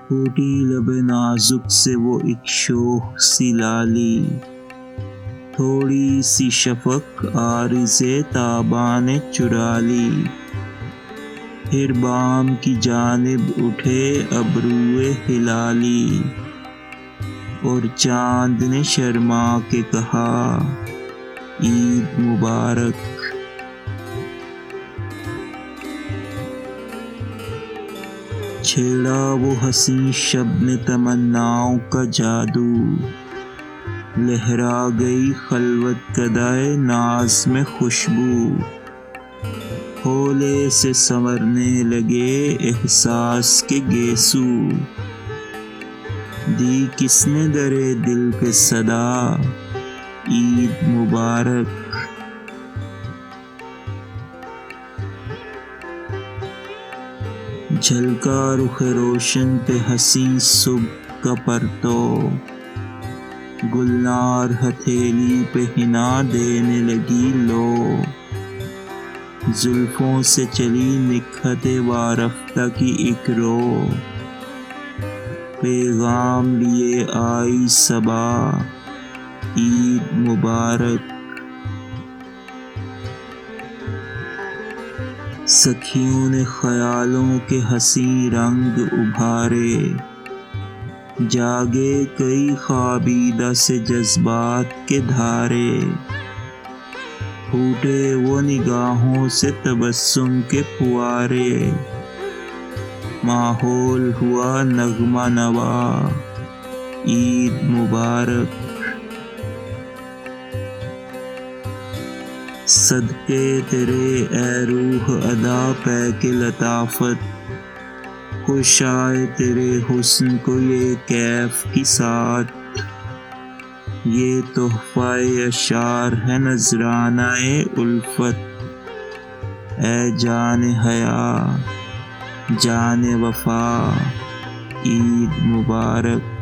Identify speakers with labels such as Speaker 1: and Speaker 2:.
Speaker 1: پھوٹی لب نازک سے وہ ایک شوخ سی لالی، تھوڑی سی شفق عارض تاباں نے چرا لی، پھر بام کی جانب اٹھے ابروئے ہلالی، اور چاند نے شرما کے کہا عید مبارک۔ چھیڑا وہ حسین شب نے تمناؤں کا جادو، لہرا گئی خلوت کدائے ناز میں خوشبو، ہولے سے سنورنے لگے احساس کے گیسو، دی کس نے درے دل پہ صدا عید مبارک۔ جھلکا رخ روشن پہ حسین صبح کا پرتو، گلنار ہتھیلی پہ حنا دینے لگی لو، زلفوں سے چلی نکہت وارفتہ کی ایک رو، پیغام لیے آئی صبا عید مبارک۔ سکھیوں نے خیالوں کے حسین رنگ ابھارے، جاگے کئی خوابیدہ سے جذبات کے دھارے، پھوٹے وہ نگاہوں سے تبسم کے پھوارے، ماحول ہوا نغمہ نوا عید مبارک۔ صدقے تیرے اے روح ادا پے کے لطافت، خوش آئے تیرے حسن کو یہ کیف کی ساعت، یہ تحفہ اشعار ہے نذرانہ الفت، اے جان حیا جان وفا عید مبارک۔